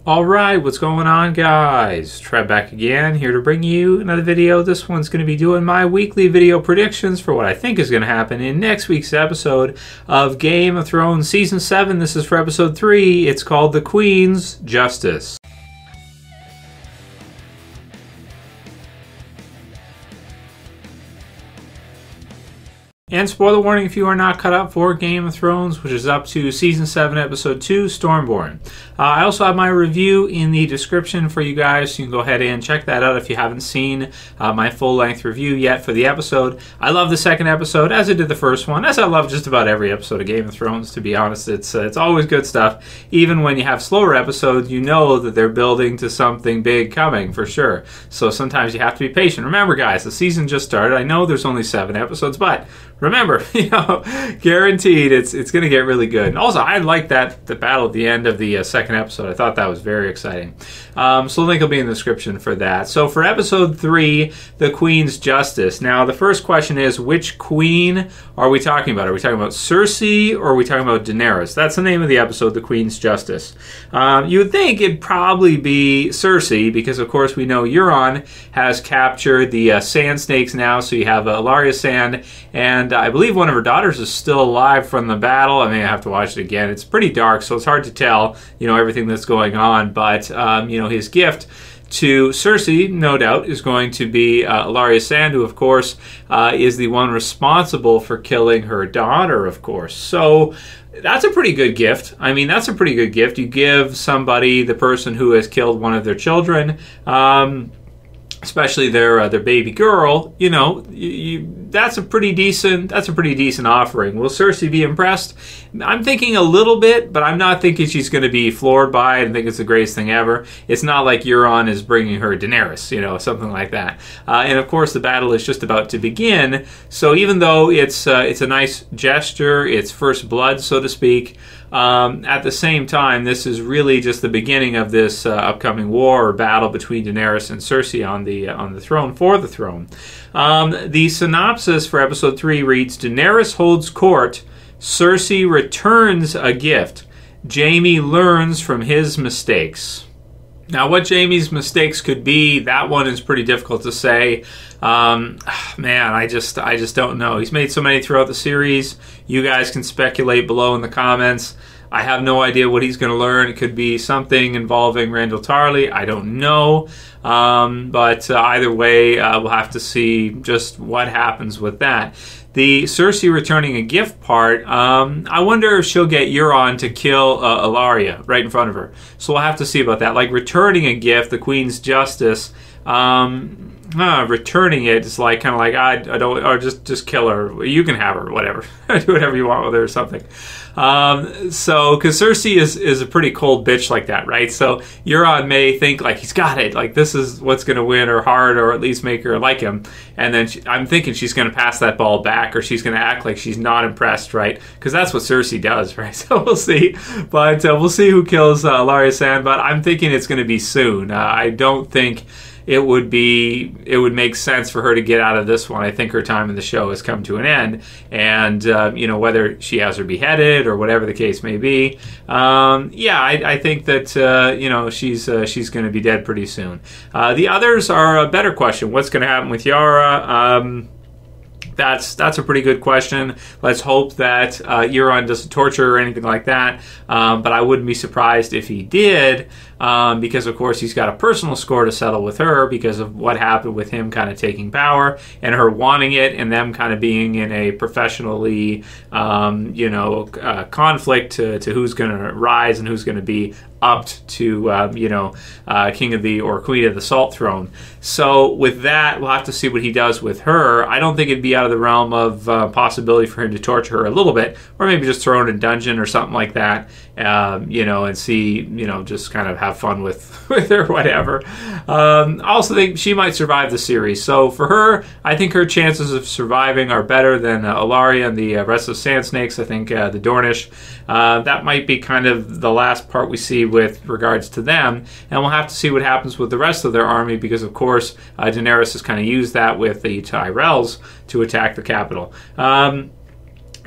Alright, what's going on, guys? Trev back again, here to bring you another video. This one's going to be doing my weekly video predictions for what I think is going to happen in next week's episode of Game of Thrones Season 7. This is for episode 3. It's called The Queen's Justice. And spoiler warning if you are not caught up for Game of Thrones, which is up to Season 7, Episode 2, Stormborn. I also have my review in the description for you guys, so you can go ahead and check that out if you haven't seen my full-length review yet for the episode. I love the second episode, as I did the first one, as I love just about every episode of Game of Thrones, to be honest. It's always good stuff. Even when you have slower episodes, you know that they're building to something big coming, for sure. So sometimes you have to be patient. Remember, guys, the season just started. I know there's only 7 episodes, but remember, guaranteed it's going to get really good. And also, I like the battle at the end of the second episode. I thought that was very exciting. So the link will be in the description for that. So for episode 3, The Queen's Justice. Now, the first question is, which queen are we talking about? Are we talking about Cersei or are we talking about Daenerys? That's the name of the episode, The Queen's Justice. You would think it'd probably be Cersei because, of course, we know Euron has captured the sand snakes now. So you have Ellaria Sand, and I believe one of her daughters is still alive from the battle. I mean, I have to watch it again. It's pretty dark, so it's hard to tell, everything that's going on. But, his gift to Cersei, no doubt, is going to be Ellaria Sand, who, of course, is the one responsible for killing her daughter, of course. So that's a pretty good gift. I mean, that's a pretty good gift. You give somebody, the person who has killed one of their children, especially their baby girl, that's a pretty decent offering. Will Cersei be impressed? I'm thinking a little bit, but I'm not thinking she's going to be floored by it and think it's the greatest thing ever. It's not like Euron is bringing her Daenerys, something like that. And of course, the battle is just about to begin. So even though it's a nice gesture, it's first blood, so to speak. At the same time, this is really just the beginning of this upcoming war or battle between Daenerys and Cersei on the throne, for the throne. The synopsis for episode 3 reads, Daenerys holds court, Cersei returns a gift, Jaime learns from his mistakes. Now, what Jaime's mistakes could be, that one is pretty difficult to say. Man, I just don't know. He's made so many throughout the series. You guys can speculate below in the comments. I have no idea what he's going to learn. It could be something involving Randall Tarley. I don't know. But either way, we'll have to see just what happens with that. The Cersei returning a gift part, I wonder if she'll get Euron to kill Ellaria right in front of her. So we'll have to see about that. Like returning a gift, the Queen's Justice, returning it is like kind of like I don't, or just kill her. You can have her, whatever. Do whatever you want with her or something. So because Cersei is a pretty cold bitch like that, right? So Euron may think like he's got it, like this is what's going to win her heart or at least make her like him, and then I'm thinking she's going to pass that ball back or she's going to act like she's not impressed, right? Because that's what Cersei does, right? So we'll see, but we'll see who kills Ellaria Sand. But I'm thinking it's going to be soon. I don't think it would make sense for her to get out of this one. I think her time in the show has come to an end, and whether she has her beheaded or whatever the case may be, I think that she's going to be dead pretty soon. The others are a better question. What's going to happen with Yara? That's a pretty good question. Let's hope that Euron doesn't torture her or anything like that. But I wouldn't be surprised if he did, because of course he's got a personal score to settle with her because of what happened with him kind of taking power and her wanting it and them kind of being in a professionally, conflict to who's going to rise and who's going to be upped to, king of the or queen of the Salt Throne. So with that, we'll have to see what he does with her. I don't think it'd be out of the realm of possibility for him to torture her a little bit, or maybe just throw her in a dungeon or something like that, and see, just kind of have fun with her, whatever. I also think she might survive the series. So for her, I think her chances of surviving are better than Ellaria and the rest of the Sand Snakes. I think the Dornish, that might be kind of the last part we see with regards to them, and we'll have to see what happens with the rest of their army because, of course, Daenerys has kind of used that with the Tyrells to attack the capital.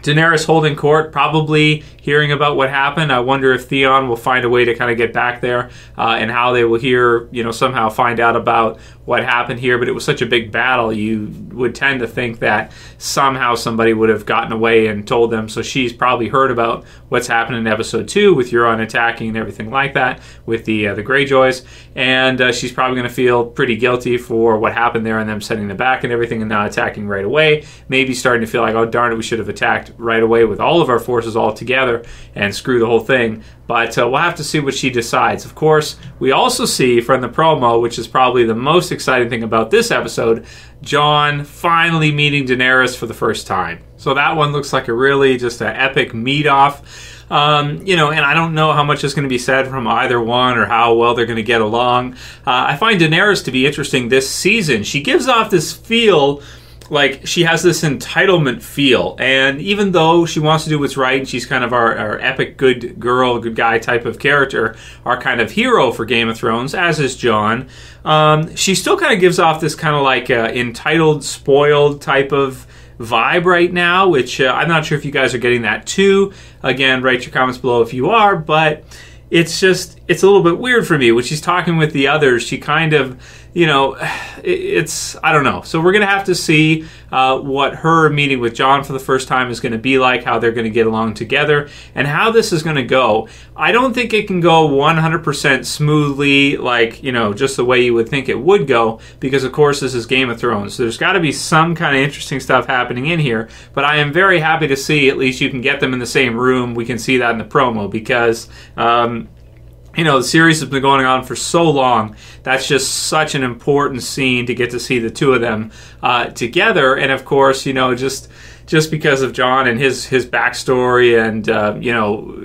Daenerys holding court, probably hearing about what happened. I wonder if Theon will find a way to kind of get back there and how they will hear, somehow find out about what happened here. But it was such a big battle, you would tend to think that somehow somebody would have gotten away and told them. So she's probably heard about what's happened in episode 2 with Euron attacking and everything like that with the Greyjoys. And she's probably going to feel pretty guilty for what happened there and them sending them back and everything and not attacking right away. Maybe starting to feel like, oh, darn it, we should have attacked right away with all of our forces all together and screw the whole thing. But we'll have to see what she decides. Of course, we also see from the promo, which is probably the most exciting thing about this episode, Jon finally meeting Daenerys for the first time. So that one looks like a really just an epic meet-off. And I don't know how much is going to be said from either one or how well they're going to get along. I find Daenerys to be interesting this season. She gives off this feel like she has this entitlement feel, and even though she wants to do what's right and she's kind of our epic good girl, good guy type of character, our kind of hero for Game of Thrones, as is Jon, she still kind of gives off this kind of like entitled, spoiled type of vibe right now, which I'm not sure if you guys are getting that too. Again, write your comments below if you are, but it's a little bit weird for me. When she's talking with the others, she kind of, I don't know. So we're going to have to see what her meeting with Jon for the first time is going to be like, how they're going to get along together, and how this is going to go. I don't think it can go 100% smoothly, like, just the way you would think it would go, because, of course, this is Game of Thrones. So there's got to be some kind of interesting stuff happening in here, but I am very happy to see at least you can get them in the same room. We can see that in the promo, because the series has been going on for so long. That's just such an important scene to get to see the two of them together. And of course, just because of Jon and his backstory and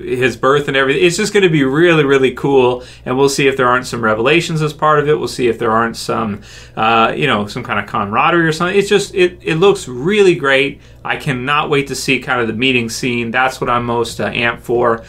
his birth and everything, it's just going to be really, really cool. And we'll see if there aren't some revelations as part of it. We'll see if there aren't some some kind of camaraderie or something. It's just it looks really great. I cannot wait to see kind of the meeting scene. That's what I'm most amped for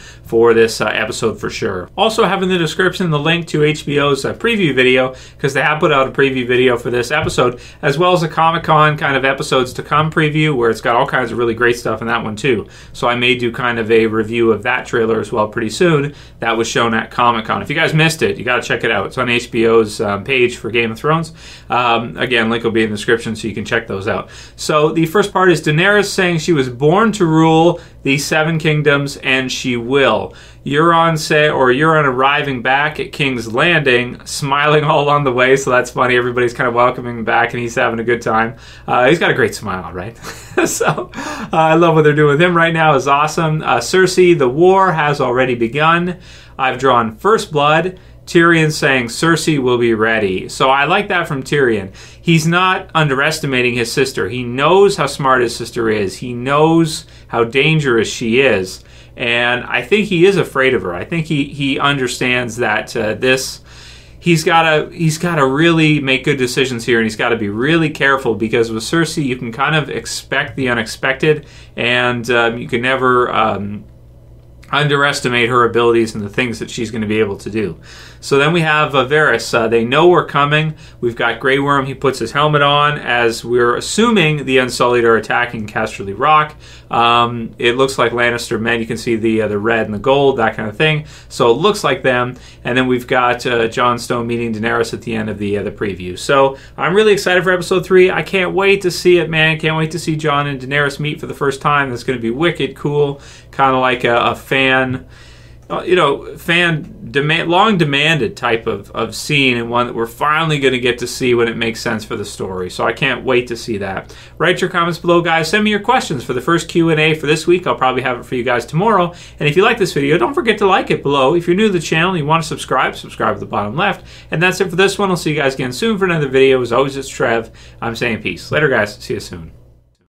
this episode for sure. Also have in the description the link to HBO's preview video, because they have put out a preview video for this episode, as well as a Comic-Con kind of episodes to come preview, where it's got all kinds of really great stuff in that one too. So I may do kind of a review of that trailer as well pretty soon. That was shown at Comic-Con. If you guys missed it, you got to check it out. It's on HBO's page for Game of Thrones. Again, link will be in the description so you can check those out. So the first part is Daenerys saying she was born to rule the 7 kingdoms, and she will. Euron arriving back at King's Landing, smiling all along the way, so that's funny. Everybody's kind of welcoming him back, and he's having a good time. He's got a great smile, right? So I love what they're doing with him right now. Is awesome. Cersei, the war has already begun. I've drawn first blood. Tyrion saying Cersei will be ready. So I like that from Tyrion. He's not underestimating his sister. He knows how smart his sister is. He knows how dangerous she is. And I think he is afraid of her. I think he understands that he's got to really make good decisions here, and he's got to be really careful, because with Cersei you can kind of expect the unexpected, and you can never underestimate her abilities and the things that she's going to be able to do. So then we have Varys. They know we're coming. We've got Grey Worm. He puts his helmet on as we're assuming the Unsullied are attacking Casterly Rock. It looks like Lannister men. You can see the red and the gold, that kind of thing. So it looks like them. And then we've got Jon Snow meeting Daenerys at the end of the preview. So I'm really excited for episode 3. I can't wait to see it, man. Can't wait to see Jon and Daenerys meet for the first time. That's going to be wicked cool. Kind of like a fan long demanded type of scene, and one that we're finally going to get to see when it makes sense for the story. So I can't wait to see that. Write your comments below, guys. Send me your questions for the first Q&A for this week. I'll probably have it for you guys tomorrow. And if you like this video, don't forget to like it below. If you're new to the channel and you want to subscribe at the bottom left. And that's it for this one. I'll see you guys again soon for another video. As always, it's Trev. I'm saying peace. Later, guys. See you soon.